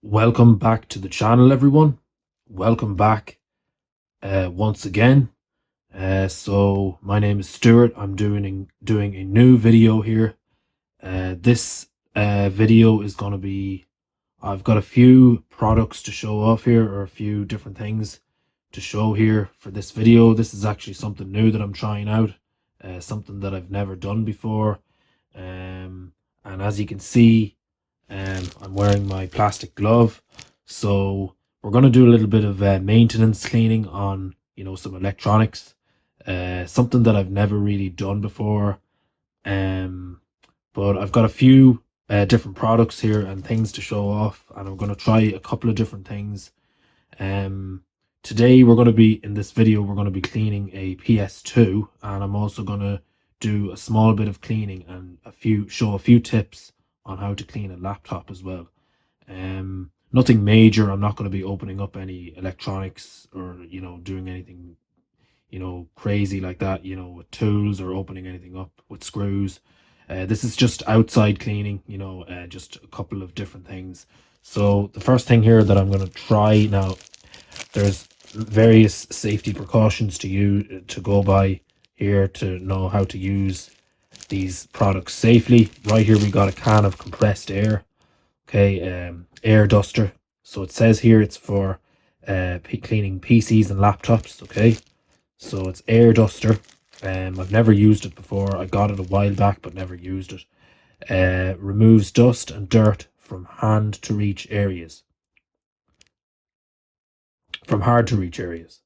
Welcome back to the channel, everyone. Welcome back once again. So my name is Stuart. I'm doing a new video here. This video is going to be, I've got a few products to show off here, or a few different things to show here for this video. This is actually something new that I'm trying out, something that I've never done before. And as you can see, I'm wearing my plastic glove. So we're going to do a little bit of maintenance cleaning on, some electronics. Something that I've never really done before. But I've got a few different products here and things to show off, and I'm going to try a couple of different things. Today we're going to be, in this video, we're going to be cleaning a PS2, and I'm also going to do a small bit of cleaning and show a few tips on how to clean a laptop as well. Nothing major. I'm not going to be opening up any electronics or doing anything crazy like that, with tools, or opening anything up with screws. This is just outside cleaning, just a couple of different things. So the first thing here that I'm going to try now, there's various safety precautions to go by here to know how to use these products safely. Right here we got a can of compressed air, okay, air duster. So it says here it's for cleaning PCs and laptops, okay. So it's air duster. I've never used it before. I got it a while back but never used it. Removes dust and dirt from hand to reach areas. From hard to reach areas.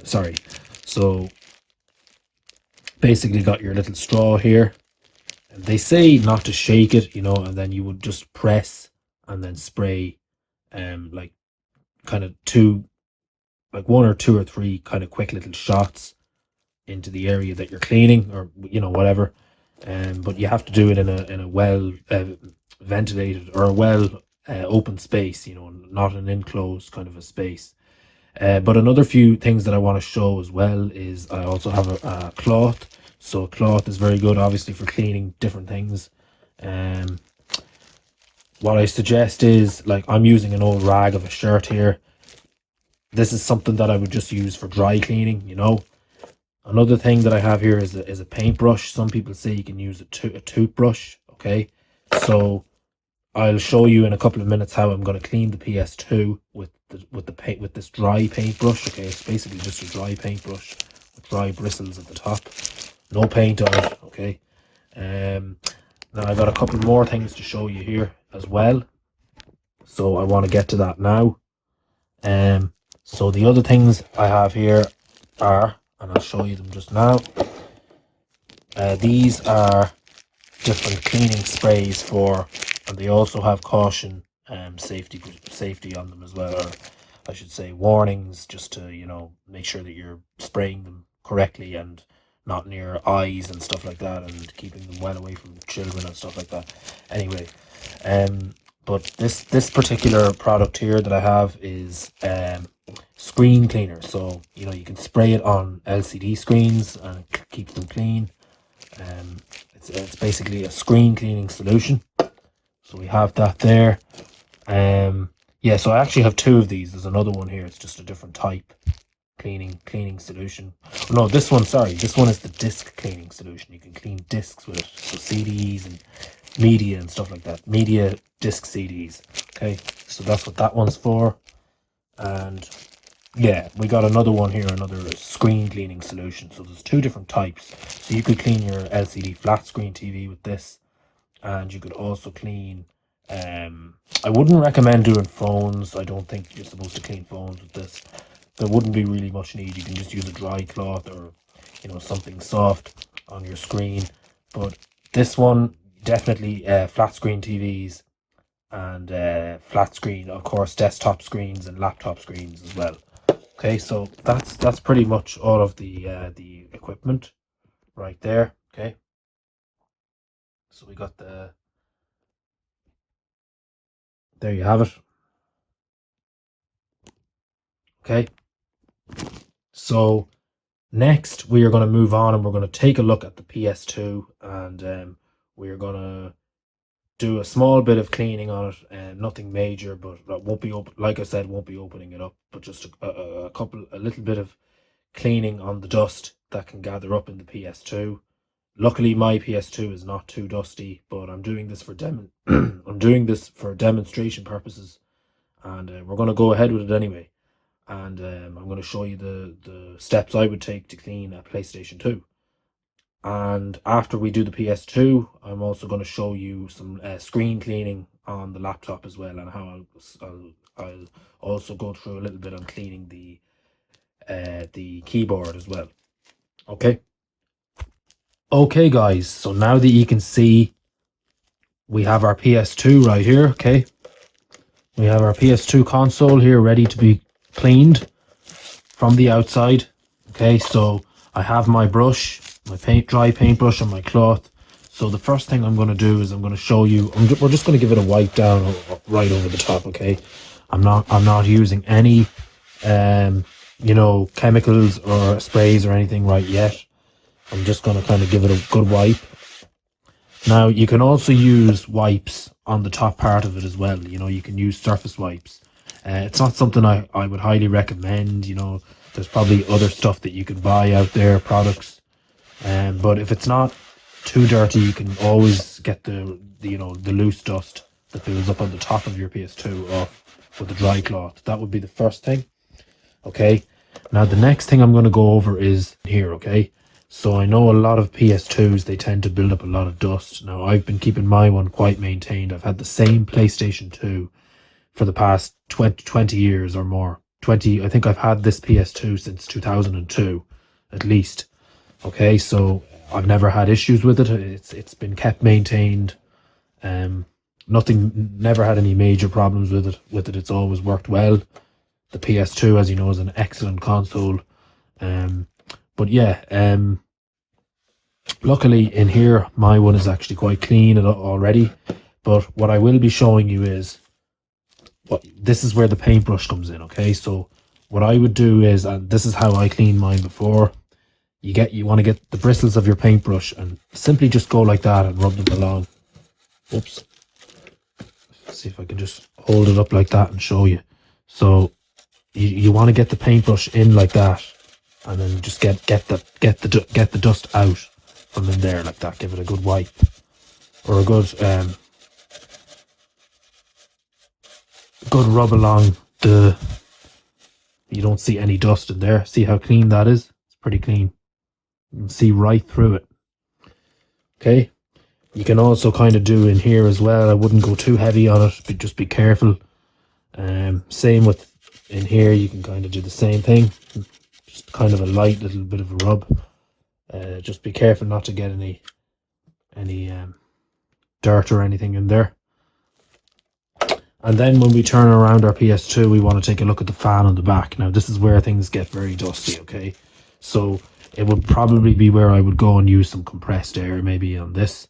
Sorry. So basically got your little straw here. They say not to shake it, and then you would just press and then spray, like kind of one or two or three kind of quick little shots into the area that you're cleaning, or whatever. But you have to do it in a well ventilated, or a well open space, not an enclosed kind of a space. But another few things that I want to show as well is I also have a cloth. So a cloth is very good, obviously, for cleaning different things. What I suggest is, like, I'm using an old rag of a shirt here. This is something that I would just use for dry cleaning, Another thing that I have here is a paintbrush. Some people say you can use a toothbrush, okay? So I'll show you in a couple of minutes how I'm going to clean the PS2 with this dry paintbrush. Okay, it's basically just a dry paintbrush with dry bristles at the top, no paint on it. Okay. Now I got a couple more things to show you here as well, so I want to get to that now. So the other things I have here are, and I'll show you them just now. These are different cleaning sprays and they also have caution safety on them as well, or I should say warnings, just to make sure that you're spraying them correctly and not near eyes and stuff like that, and keeping them well away from children and stuff like that. Anyway, but this particular product here that I have is screen cleaner. So you can spray it on LCD screens and it keeps them clean. It's basically a screen cleaning solution. So we have that there. Yeah, so I actually have two of these. There's another one here. It's just a different type cleaning solution. No, this one is the disc cleaning solution. You can clean discs with it, so CDs and media and stuff like that. Media disc CDs. Okay, so that's what that one's for. And yeah, we got another one here, another screen cleaning solution. So there's two different types. So you could clean your LCD flat screen TV with this, and you could also clean, I wouldn't recommend doing phones. I don't think you're supposed to clean phones with this. There wouldn't be really much need. You can just use a dry cloth, or something soft on your screen. But this one, definitely flat screen TVs, and flat screen, of course, desktop screens and laptop screens as well. Okay, so that's pretty much all of the equipment right there. Okay, so we got there you have it. Okay, so next we are going to move on, and we're going to take a look at the PS2, and we are going to do a small bit of cleaning on it, and nothing major, but that won't be open. Like I said, won't be opening it up, but just a little bit of cleaning on the dust that can gather up in the PS2. Luckily, my PS2 is not too dusty, but I'm doing this for I'm doing this for demonstration purposes, and we're going to go ahead with it anyway. And I'm going to show you the steps I would take to clean a PlayStation 2. And after we do the PS2, I'm also going to show you some screen cleaning on the laptop as well, and how I'll also go through a little bit on cleaning the keyboard as well. Okay. Okay, guys. So now that you can see, we have our PS2 right here. Okay. We have our PS2 console here ready to be cleaned from the outside. Okay, so I have my brush, my dry paintbrush, and my cloth. So the first thing I'm going to do is I'm going to show you. We're just going to give it a wipe down right over the top. Okay, I'm not using any, chemicals or sprays or anything right yet. I'm just going to kind of give it a good wipe. Now you can also use wipes on the top part of it as well. You can use surface wipes. It's not something I would highly recommend. There's probably other stuff that you can buy out there, products. But if it's not too dirty, you can always get the loose dust that builds up on the top of your PS2 off with a dry cloth. That would be the first thing. Okay. Now the next thing I'm going to go over is here. Okay. So I know a lot of PS2s, they tend to build up a lot of dust. Now I've been keeping my one quite maintained. I've had the same PlayStation 2 for the past 20 years or more. I think I've had this PS2 since 2002, at least. Okay, so I've never had issues with it. It's been kept maintained. Never had any major problems with it. It's always worked well. The PS2, as you know, is an excellent console. But yeah, luckily in here, my one is actually quite clean already. But what I will be showing you is, this is where the paintbrush comes in. Okay, so what I would do is, and this is how I cleaned mine before. You want to get the bristles of your paintbrush and simply just go like that and rub them along. Oops. Let's see if I can just hold it up like that and show you. So you want to get the paintbrush in like that, and then just get the dust out from in there like that. Give it a good wipe, or a good rub along the. You don't see any dust in there. See how clean that is? It's pretty clean. You can see right through it. Okay. You can also kind of do in here as well. I wouldn't go too heavy on it, but just be careful. Same with in here. You can kind of do the same thing. Just kind of a light little bit of a rub. Just be careful not to get any dirt or anything in there. And then when we turn around our PS2, we want to take a look at the fan on the back. Now this is where things get very dusty. Okay, so it would probably be where I would go and use some compressed air maybe on this.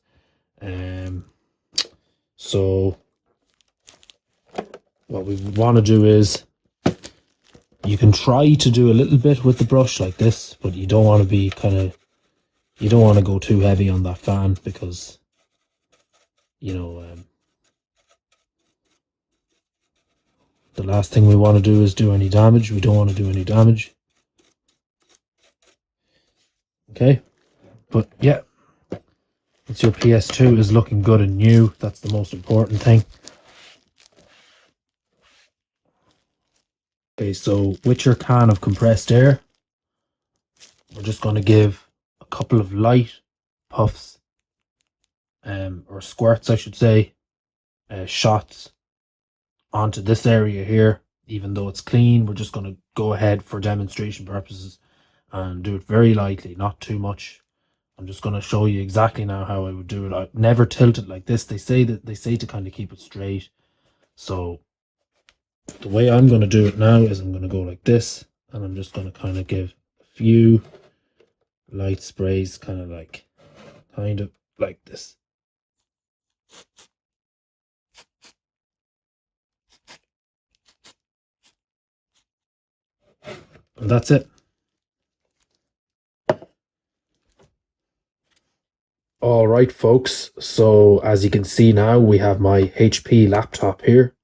So what we want to do is, you can try to do a little bit with the brush like this, but you don't want to be you don't want to go too heavy on that fan, because the last thing we want to do is do any damage. We don't want to do any damage. Okay, but yeah, it's your PS2 is looking good and new. That's the most important thing. Okay, so with your can of compressed air, we're just going to give a couple of light puffs, or squirts, I should say, shots onto this area here. Even though it's clean, we're just going to go ahead for demonstration purposes and do it very lightly, not too much. I'm just going to show you exactly now how I would do it. I never tilt it like this. They say to kind of keep it straight. So the way I'm going to do it now is I'm going to go like this, and I'm just going to kind of give a few light sprays, kind of like this. And that's it. All right, folks. So as you can see now, we have my HP laptop here.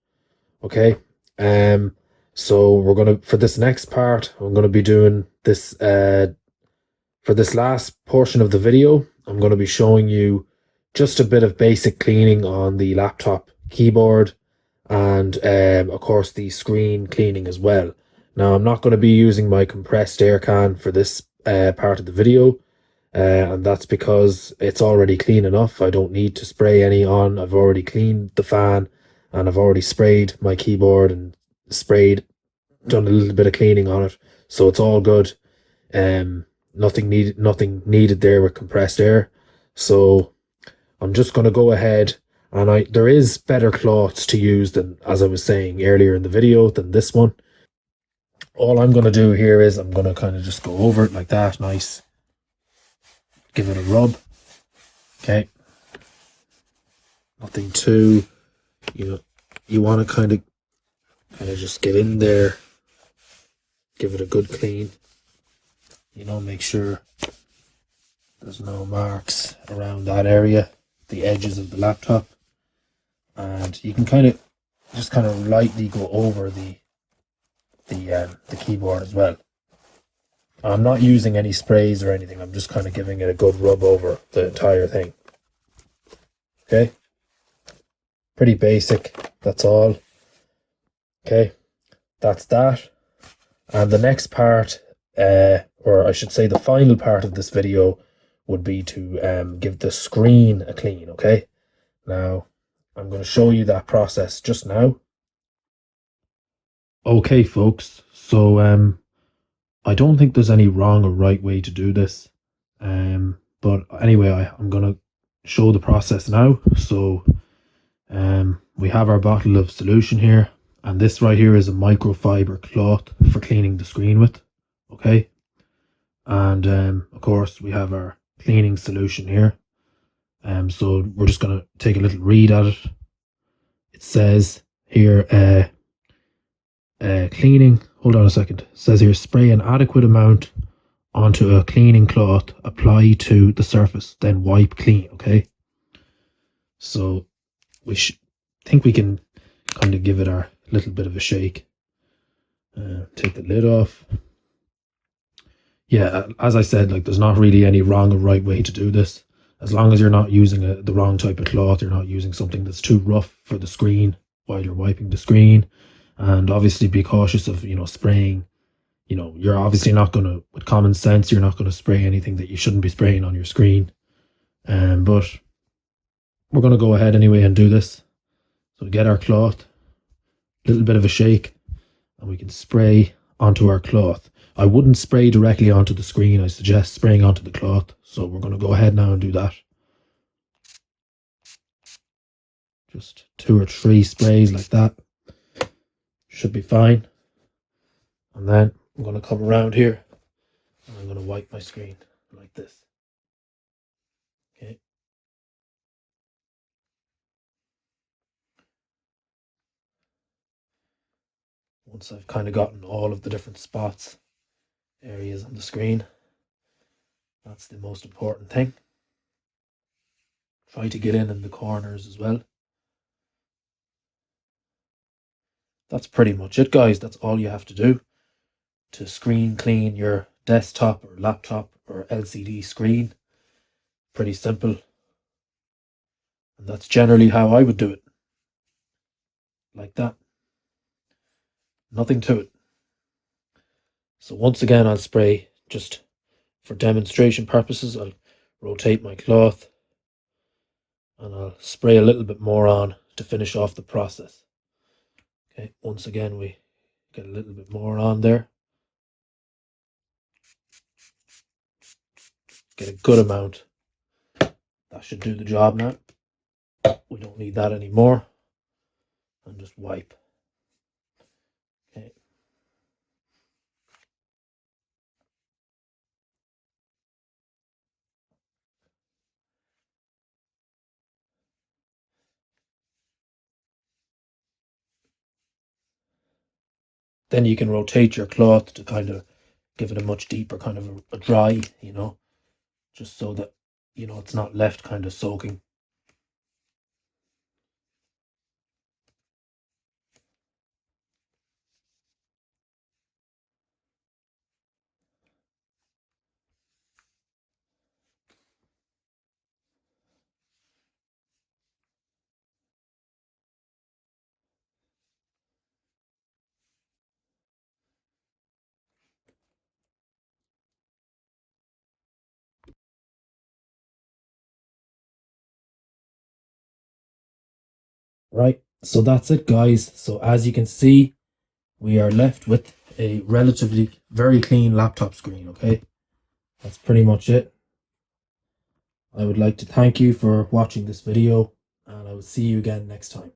Okay. Um. So we're gonna for this next part, I'm gonna be doing this. For this last portion of the video, I'm gonna be showing you just a bit of basic cleaning on the laptop keyboard and of course the screen cleaning as well. Now I'm not going to be using my compressed air can for this part of the video, and that's because it's already clean enough. I don't need to spray any on. I've already cleaned the fan, and I've already sprayed my keyboard and done a little bit of cleaning on it, so it's all good. Nothing needed there with compressed air. So I'm just going to go ahead, and there is better cloths to use than, as I was saying earlier in the video, than this one. All I'm going to do here is I'm going to kind of just go over it like that, nice. Give it a rub. Okay. Nothing too, you want to kind of just get in there, give it a good clean. Make sure there's no marks around that area, the edges of the laptop. And you can kind of lightly go over the keyboard as well. I'm not using any sprays or anything. I'm just kind of giving it a good rub over the entire thing. Okay. Pretty basic. That's all. Okay. That's that. And the next part, or I should say the final part of this video, would be to give the screen a clean. Okay. Now, I'm going to show you that process just now. Okay, folks. So, I don't think there's any wrong or right way to do this. But anyway, I'm going to show the process now. So, we have our bottle of solution here, and this right here is a microfiber cloth for cleaning the screen with. Okay. And, of course, we have our cleaning solution here. So we're just going to take a little read at it. It says here, cleaning, hold on a second. It says here, spray an adequate amount onto a cleaning cloth, apply to the surface, then wipe clean. Okay. So we think we can kind of give it our little bit of a shake. Take the lid off. Yeah, as I said, like there's not really any wrong or right way to do this. As long as you're not using the wrong type of cloth, you're not using something that's too rough for the screen while you're wiping the screen. And obviously be cautious of, spraying. You're obviously not going to, with common sense, you're not going to spray anything that you shouldn't be spraying on your screen. But we're going to go ahead anyway and do this. So we get our cloth, a little bit of a shake, and we can spray onto our cloth. I wouldn't spray directly onto the screen. I suggest spraying onto the cloth. So we're going to go ahead now and do that. Just 2 or 3 sprays like that. Should be fine. And then I'm going to come around here and I'm going to wipe my screen like this. Okay. Once I've kind of gotten all of the different spots, areas on the screen, that's the most important thing. Try to get in the corners as well. That's pretty much it, guys. That's all you have to do to screen clean your desktop or laptop or LCD screen. Pretty simple. And that's generally how I would do it. Like that. Nothing to it. So once again, I'll spray, just for demonstration purposes, I'll rotate my cloth and I'll spray a little bit more on to finish off the process. Okay, once again, we get a little bit more on there. Get a good amount. That should do the job now. We don't need that anymore. And just wipe. Okay. Then you can rotate your cloth to kind of give it a much deeper kind of a dry, just so that it's not left kind of soaking. Right, so that's it, guys. So as you can see, we are left with a relatively very clean laptop screen. Okay, that's pretty much it. I would like to thank you for watching this video, and I will see you again next time.